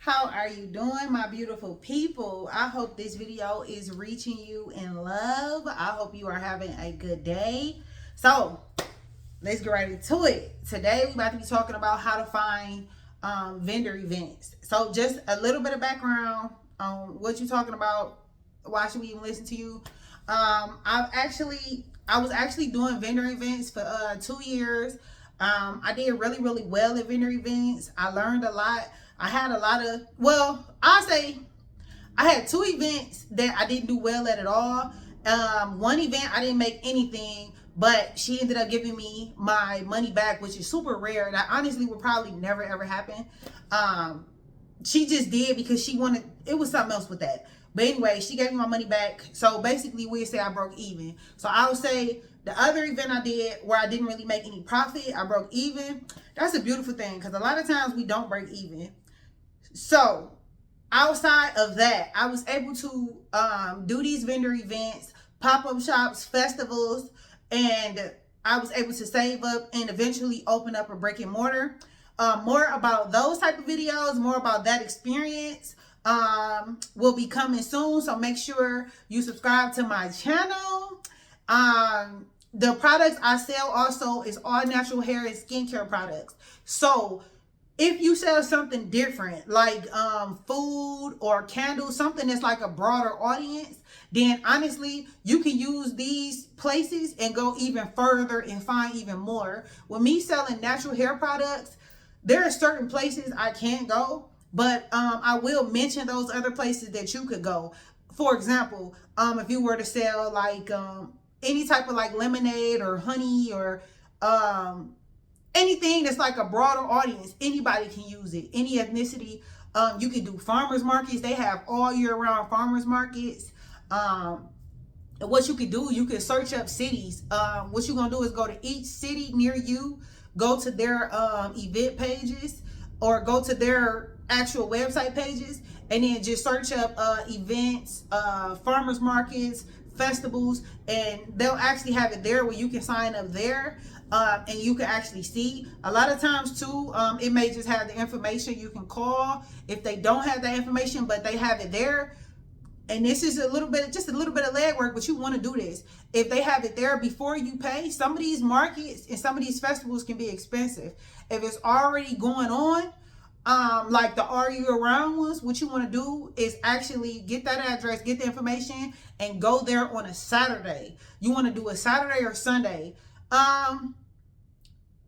How are you doing, my beautiful people? I hope this video is reaching you in love. I hope you are having a good day. So let's get right into it. Today we're about to be talking about how to find vendor events. So just a little bit of background on what you're talking about. Why should we even listen to you? I was actually doing vendor events for 2 years. I did really well at vendor events. I learned a lot. I had a lot of, I say I had 2 events that I didn't do well at all. One event I didn't make anything, but she ended up giving me my money back, which is super rare. That honestly would probably never ever happen. She just did because she wanted, it was something else with that. But anyway, she gave me my money back. So basically we'd say I broke even. So I would say the other event I did where I didn't really make any profit, I broke even. That's a beautiful thing because a lot of times we don't break even. So outside of that, I was able to do these vendor events, pop-up shops, festivals, and I was able to save up and eventually open up a brick and mortar. More about those type of videos, more about that experience will be coming soon. So make sure you subscribe to my channel. The products I sell also is all natural hair and skincare products. So if you sell something different like food or candles, something that's like a broader audience, then honestly you can use these places and go even further and find even more. With me selling natural hair products, there are certain places I can't go, but I will mention those other places that you could go. For example, if you were to sell like any type of like lemonade or honey or anything that's like a broader audience, anybody can use it. Any ethnicity. You can do farmers markets. They have all year round farmers markets. What you could do, you can search up cities. What you're gonna do is go to each city near you, go to their event pages or go to their actual website pages, and then just search up events, farmers markets, festivals, and they'll actually have it there where you can sign up there. And you can actually see. A lot of times too, it may just have the information you can call if they don't have that information, but they have it there. And this is just a little bit of legwork, but you want to do this. If they have it there before you pay, some of these markets and some of these festivals can be expensive. If it's already going on, like the all year round ones, what you want to do is actually get that address, get the information, and go there on a Saturday. You want to do a Saturday or Sunday.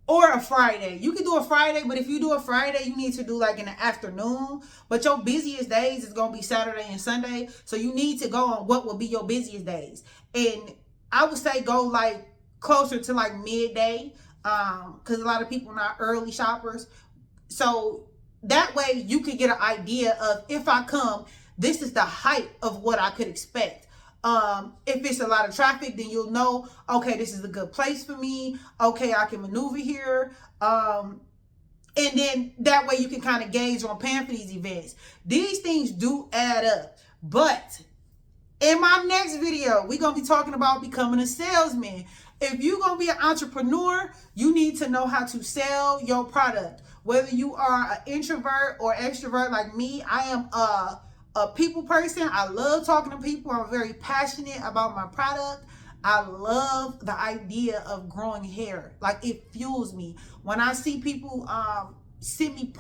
Or a Friday. You can do a Friday, but if you do a Friday, you need to do like in the afternoon. But your busiest days is going to be Saturday and Sunday. So you need to go on what will be your busiest days. And I would say go like closer to like midday. Because a lot of people are not early shoppers. So that way you can get an idea of, if I come, this is the height of what I could expect. If it's a lot of traffic, then you'll know, okay, this is a good place for me. Okay, I can maneuver here. And then that way you can kind of gauge on paying for these events. These things do add up. But in my next video, we're going to be talking about becoming a salesman. If you're going to be an entrepreneur, you need to know how to sell your product. Whether you are an introvert or extrovert like me, I am a people person. I love talking to people. I'm very passionate about my product. I love the idea of growing hair. Like, it fuels me. When I see people send me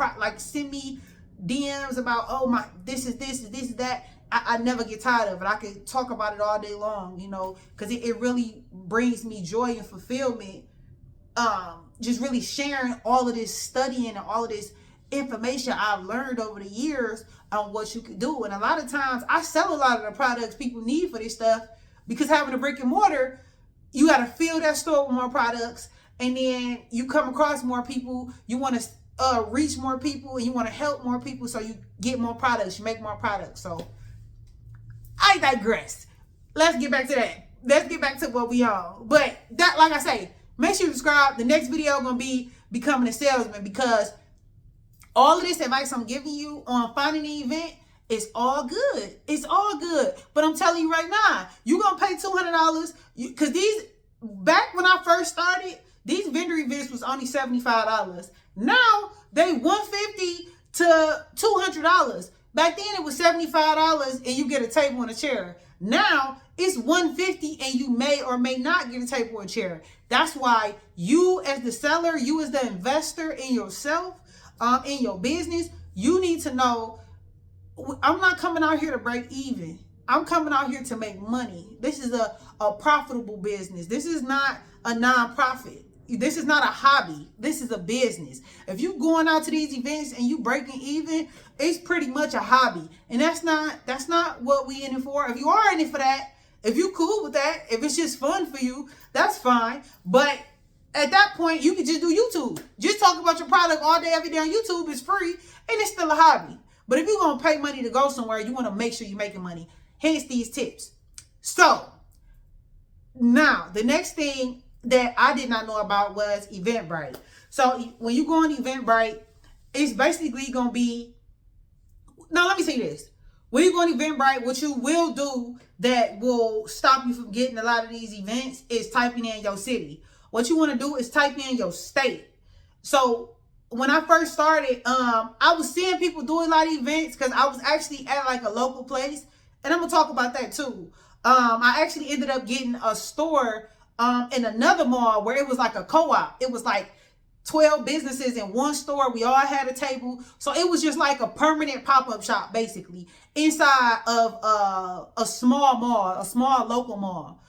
DMs about, oh my, this is that, I never get tired of it. I could talk about it all day long, you know, because it really brings me joy and fulfillment. Just really sharing all of this studying and all of this information I've learned over the years on what you can do. And a lot of times I sell a lot of the products people need for this stuff, because having a brick and mortar, you got to fill that store with more products, and then you come across more people. You want to reach more people, and you want to help more people, so you get more products, you make more products. So I digress. Let's get back to that. Let's get back to what we on. But that, like I say, make sure you subscribe. The next video gonna be becoming a salesman, because all of this advice I'm giving you on finding an event is all good. It's all good. But I'm telling you right now, you're going to pay $200. Because back when I first started, these vendor events was only $75. Now, they $150 to $200. Back then it was $75 and you get a table and a chair. Now it's $150 and you may or may not get a table or a chair. That's why you as the seller, you as the investor in yourself, in your business, you need to know, I'm not coming out here to break even. I'm coming out here to make money. This is a profitable business. This is not a nonprofit. This is not a hobby. This is a business. If you going out to these events and you breaking even, it's pretty much a hobby. And that's not what we in it for. If you are in it for that, if you cool with that, if it's just fun for you, that's fine. But at that point, you can just do YouTube. Just talk about your product all day, every day on YouTube. It's free and it's still a hobby. But if you're going to pay money to go somewhere, you want to make sure you're making money. Hence these tips. So now the next thing that I did not know about was Eventbrite. So when you go on Eventbrite, it's basically going to be, now let me say this. When you go on Eventbrite, what you will do that will stop you from getting a lot of these events is typing in your city. What you want to do is type in your state. So when I first started, I was seeing people doing a lot of events because I was actually at like a local place. And I'm going to talk about that too. I actually ended up getting a store in another mall where it was like a co-op. It was like 12 businesses in one store. We all had a table. So it was just like a permanent pop-up shop, basically, inside of a small mall, a small local mall.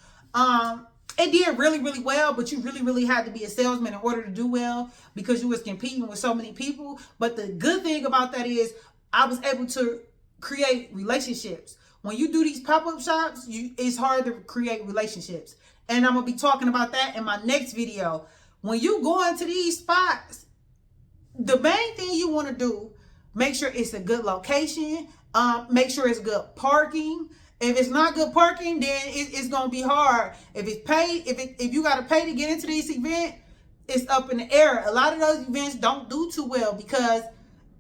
It did really, really well, but you really, really had to be a salesman in order to do well because you was competing with so many people. But the good thing about that is I was able to create relationships. When you do these pop-up shops, it's hard to create relationships. And I'm going to be talking about that in my next video. When you go into these spots, the main thing you want to do, make sure it's a good location. Make sure it's good parking. If it's not good parking, then it's going to be hard. If it's paid, if you got to pay to get into this event, it's up in the air. A lot of those events don't do too well because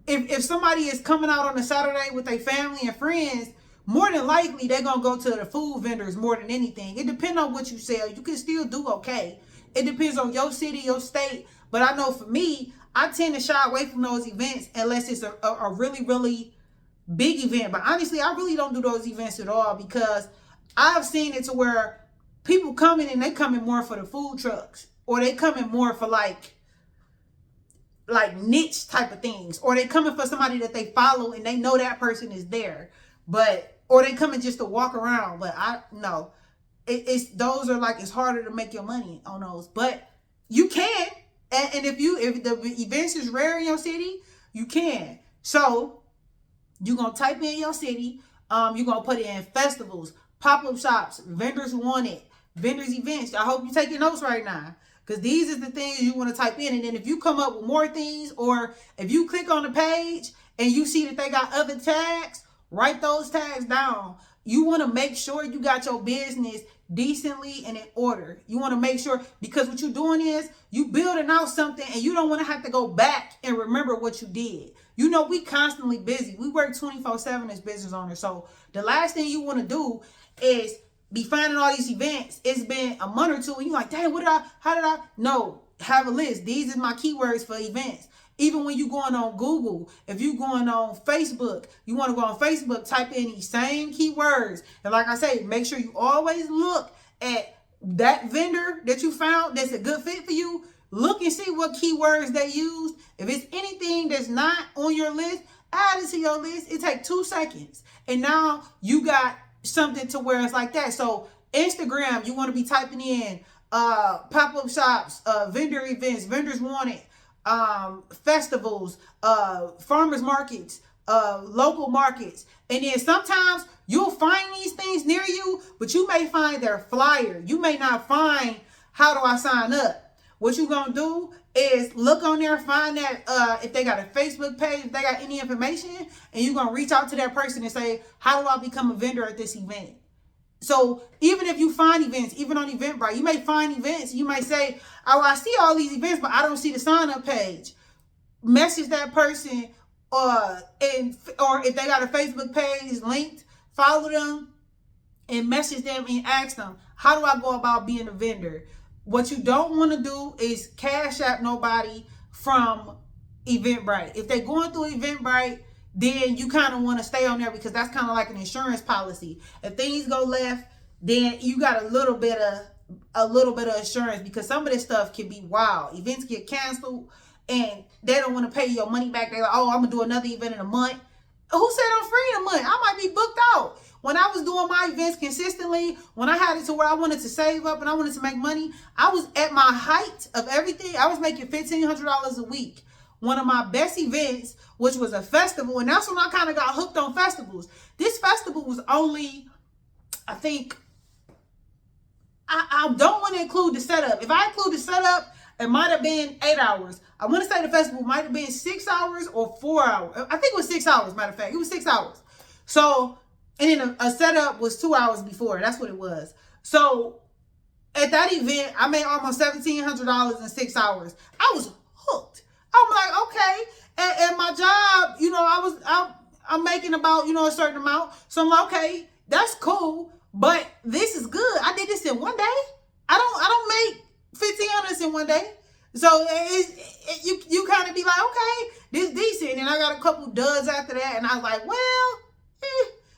if somebody is coming out on a Saturday with their family and friends, more than likely they're going to go to the food vendors more than anything. It depends on what you sell. You can still do okay. It depends on your city, your state. But I know for me, I tend to shy away from those events unless it's a really, really big event. But honestly, I really don't do those events at all because I've seen it to where people coming and they coming more for the food trucks, or they coming more for like niche type of things, or they coming for somebody that they follow and they know that person is there, or they coming just to walk around. But I know those are like, it's harder to make your money on those, but you can. And if the events is rare in your city, you can. So you're going to type in your city. You're going to put in festivals, pop-up shops, vendors wanted, vendors events. I hope you're taking notes right now, because these are the things you want to type in. And then if you come up with more things, or if you click on the page and you see that they got other tags, write those tags down. You want to make sure you got your business decently and in order. You want to make sure, because what you're doing is you building out something and you don't want to have to go back and remember what you did. You know, we constantly busy. We work 24/7 as business owners. So the last thing you want to do is be finding all these events. It's been a month or two and you're like, dang, how did I? No, have a list. These are my keywords for events. Even when you going on Google, if you going on Facebook, you want to go on Facebook, type in these same keywords. And like I say, make sure you always look at that vendor that you found that's a good fit for you. Look and see what keywords they used. If it's anything that's not on your list, add it to your list. It takes 2 seconds. And now you got something to where it's like that. So Instagram, you want to be typing in pop-up shops, vendor events, vendors wanted, festivals, farmers markets, local markets. And then sometimes you'll find these things near you, but you may find their flyer. You may not find how do I sign up. What you're going to do is look on there, find that if they got a Facebook page, if they got any information, and you're going to reach out to that person and say, how do I become a vendor at this event? So even if you find events, even on Eventbrite, you may find events. You might say, oh, I see all these events, but I don't see the sign up page. Message that person, or if they got a Facebook page linked, follow them and message them and ask them, how do I go about being a vendor? What you don't want to do is cash out nobody from Eventbrite. If they're going through Eventbrite, then you kind of want to stay on there because that's kind of like an insurance policy. If things go left, then you got a little bit of insurance, because some of this stuff can be wild. Events get canceled and they don't want to pay your money back. They're like, oh, I'm gonna do another event in a month. Who said I'm free in a month? I might be booked out. When I was doing my events consistently, when I had it to where I wanted to save up and I wanted to make money, I was at my height of everything. I was making $1,500 a week. One of my best events, which was a festival, and that's when I kind of got hooked on festivals. This festival was only, I think, I don't want to include the setup. If I include the setup, it might have been 8 hours. I want to say the festival might have been 6 hours or 4 hours. I think it was 6 hours, matter of fact. It was 6 hours. So, and then a setup was 2 hours before. That's what it was. So, at that event, I made almost $1,700 in 6 hours. I was hooked. I'm like, okay. And my job, you know, I'm making about, you know, a certain amount. So I'm like, okay, that's cool. But this is good. I did this in one day. I don't make $1,500 in one day. So you kind of be like, okay, this decent. And I got a couple duds after that. And I was like, well,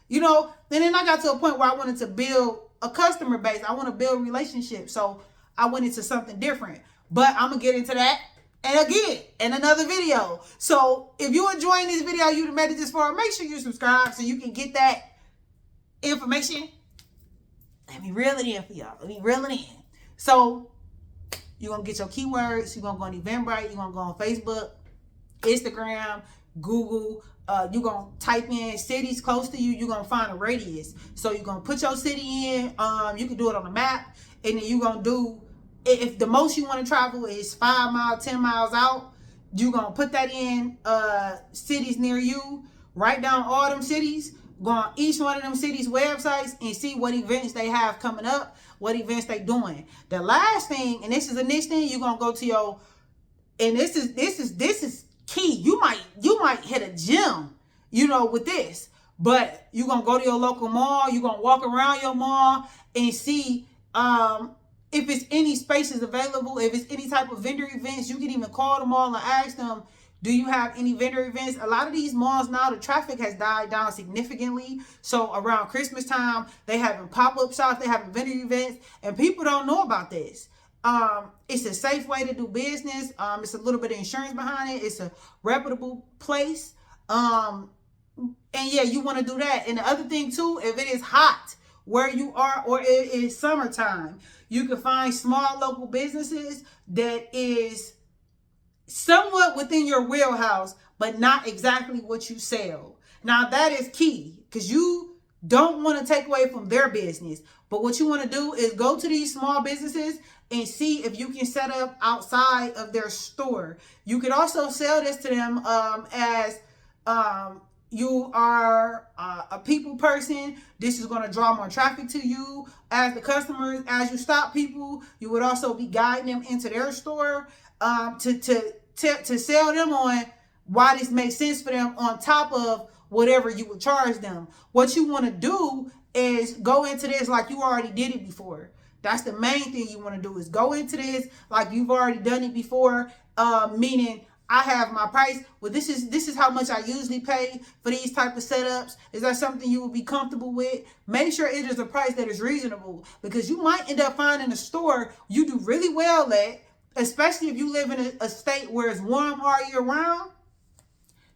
you know. And then I got to a point where I wanted to build a customer base. I want to build relationships. So I went into something different. But I'm going to get into that. And again, in another video. So if you're enjoying this video, you made it this far, make sure you subscribe so you can get that information. Let me reel it in for y'all. Let me reel it in. So you're going to get your keywords. You're going to go on Eventbrite. You're going to go on Facebook, Instagram, Google. You're going to type in cities close to you. You're going to find a radius. So you're going to put your city in. You can do it on the map. And then you're going to do, if the most you want to travel is 5 miles, 10 miles out, you're going to put that in cities near you. Write down all them cities. Go on each one of them cities' websites and see what events they have coming up, what events they doing. The last thing, and this is the next thing, you're going to go to your, and this is key. You might hit a gym, you know, with this. But you're going to go to your local mall. You're going to walk around your mall and see if it's any spaces available, if it's any type of vendor events. You can even call the mall and ask them, do you have any vendor events? A lot of these malls now, the traffic has died down significantly. So around Christmas time, they having pop-up shops, they having vendor events, and people don't know about this. It's a safe way to do business. It's a little bit of insurance behind it. It's a reputable place. And yeah, you want to do that. And the other thing too, if it is hot where you are, or it is summertime, you can find small local businesses that is somewhat within your wheelhouse, but not exactly what you sell. Now that is key, because you don't want to take away from their business. But what you want to do is go to these small businesses and see if you can set up outside of their store. You could also sell this to them as you are a people person. This is going to draw more traffic to you as the customers. As you stop people, you would also be guiding them into their store to sell them on why this makes sense for them, on top of whatever you would charge them. What you want to do is go into this like you already did it before. That's the main thing you want to do, is go into this like you've already done it before. Meaning, I have my price. Well, this is how much I usually pay for these type of setups. Is that something you will be comfortable with? Make sure it is a price that is reasonable, because you might end up finding a store you do really well at, especially if you live in a state where it's warm all year round.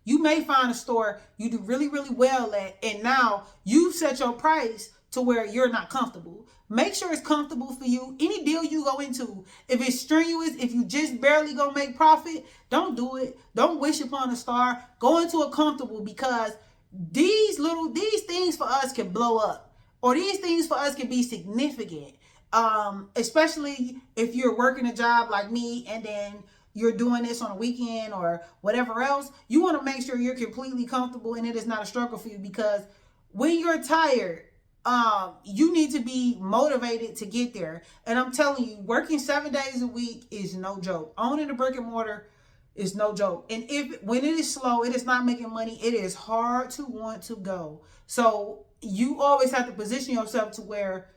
You may find a store you do really, really well at, and now you set your price to where you're not comfortable. Make sure it's comfortable for you. Any deal you go into, if it's strenuous, if you just barely gonna make profit, don't do it. Don't wish upon a star. Go into a comfortable, because these things for us can blow up, or these things for us can be significant. Especially if you're working a job like me and then you're doing this on a weekend or whatever else. You want to make sure you're completely comfortable and it is not a struggle for you, because when you're tired, you need to be motivated to get there. And I'm telling you, working 7 days a week is no joke. Owning a brick and mortar is no joke. And when it is slow, it is not making money, it is hard to want to go. So you always have to position yourself to where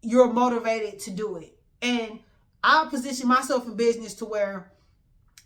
you're motivated to do it. And I position myself in business to where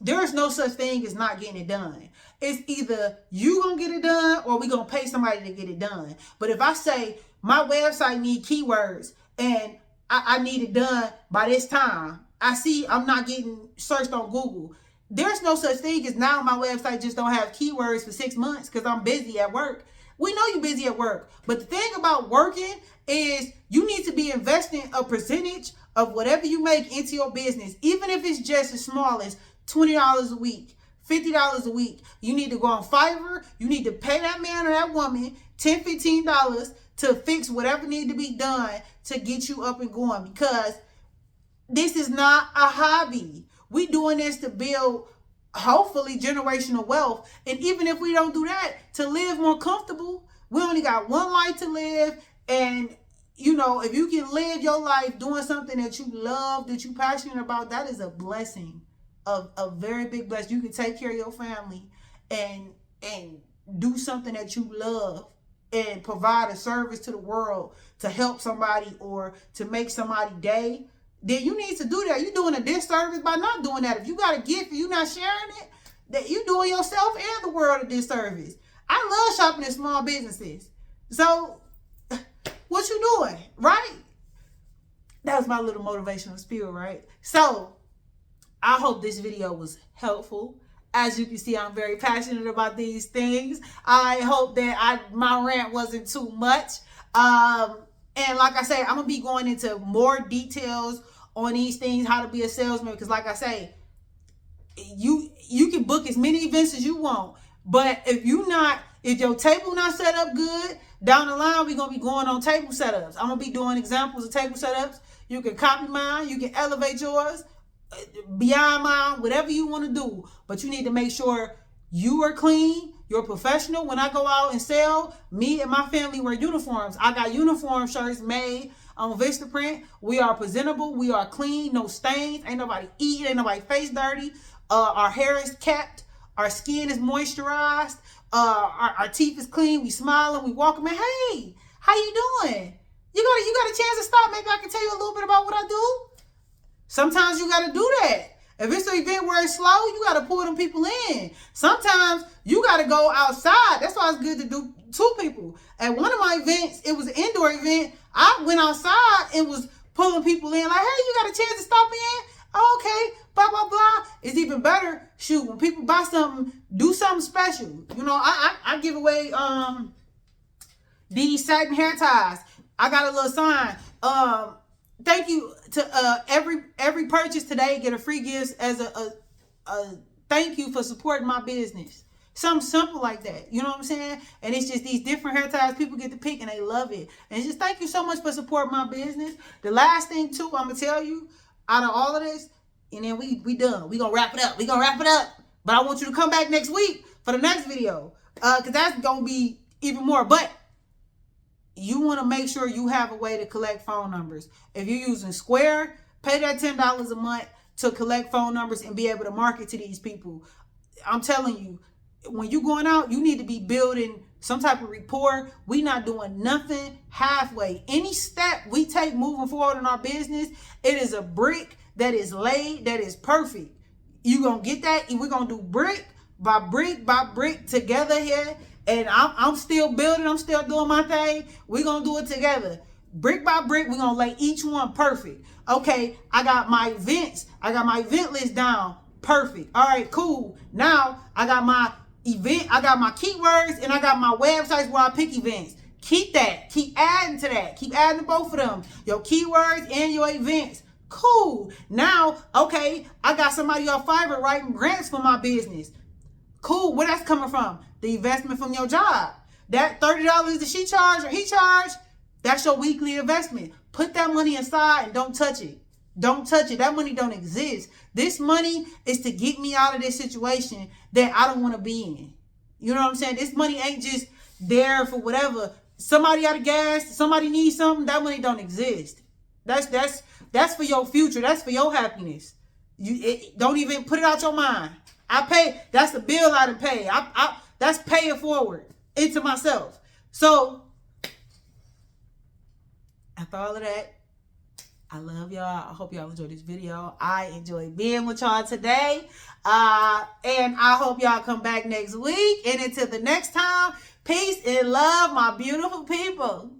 There is no such thing as not getting it done. It's either you gonna get it done or we gonna pay somebody to get it done. But if I say my website need keywords and I need it done by this time, I see I'm not getting searched on Google. There's no such thing as now my website just don't have keywords for 6 months because I'm busy at work. We know you're busy at work. But the thing about working is you need to be investing a percentage of whatever you make into your business, even if it's just as small as $20 a week, $50 a week. You need to go on Fiverr. You need to pay that man or that woman $10, $15 to fix whatever needs to be done to get you up and going, because this is not a hobby. We doing this to build, hopefully, generational wealth. And even if we don't do that, to live more comfortable. We only got one life to live. And, you know, if you can live your life doing something that you love, that you're passionate about, that is a blessing. A very big blessing. You can take care of your family and do something that you love and provide a service to the world to help somebody or to make somebody's day. Then you need to do that. You're doing a disservice by not doing that. If you got a gift and you're not sharing it, that you're doing yourself and the world a disservice. I love shopping in small businesses. So what you doing, right? That was my little motivational spiel, right? So I hope this video was helpful. As you can see, I'm very passionate about these things. I hope that my rant wasn't too much. And like I say, I'm going to be going into more details on these things, how to be a salesman. Because like I say, you can book as many events as you want. But if your table not set up good, down the line, we're going to be going on table setups. I'm going to be doing examples of table setups. You can copy mine. You can elevate yours beyond mine, whatever you want to do. But you need to make sure you are clean, you're professional. When I go out and sell, me and my family wear uniforms. I got uniform shirts made on Vistaprint. We are presentable, we are clean, no stains, ain't nobody eating, ain't nobody face dirty. Our hair is kept, our skin is moisturized, our teeth is clean, we smiling, we walking, man, hey, how you doing? You got a chance to stop, maybe I can tell you a little bit about what I do. Sometimes you got to do that. If it's an event where it's slow, you got to pull them people in. Sometimes you got to go outside. That's why it's good to do 2 people. At one of my events, it was an indoor event. I went outside and was pulling people in. Like, hey, you got a chance to stop in? Oh, okay, blah, blah, blah. It's even better, shoot, when people buy something, do something special. You know, I give away these satin hair ties. I got a little sign. Thank you to every purchase today. Get a free gift as a thank you for supporting my business. Something simple like that. You know what I'm saying? And it's just these different hair ties people get to pick and they love it. And it's just thank you so much for supporting my business. The last thing too, I'm gonna tell you, out of all of this, and then we done. We gonna wrap it up. But I want you to come back next week for the next video. Cause that's gonna be even more. But you want to make sure you have a way to collect phone numbers. If you're using Square, pay that $10 a month to collect phone numbers and be able to market to these people. I'm telling you, when you're going out, you need to be building some type of rapport. We not doing nothing halfway. Any step we take moving forward in our business, it is a brick that is laid, that is perfect. You going to get that? We're going to do brick by brick together here. And I'm still building. I'm still doing my thing. We're going to do it together. Brick by brick, we're going to lay each one perfect. Okay, I got my events. I got my event list down. Perfect. All right, cool. Now, I got my event. I got my keywords. And I got my websites where I pick events. Keep that. Keep adding to that. Keep adding to both of them. Your keywords and your events. Cool. Now, okay, I got somebody off Fiverr writing grants for my business. Cool. Where that's coming from? The investment from your job. That $30 that she charged or he charged, that's your weekly investment. Put that money aside and don't touch it. Don't touch it. That money don't exist. This money is to get me out of this situation that I don't want to be in. You know what I'm saying? This money ain't just there for whatever. Somebody out of gas, somebody needs something, that money don't exist. That's for your future. That's for your happiness. Don't even put it out your mind. I pay. That's the bill I done pay. That's paying forward into myself. So after all of that, I love y'all. I hope y'all enjoyed this video. I enjoyed being with y'all today. And I hope y'all come back next week. And until the next time, peace and love, my beautiful people.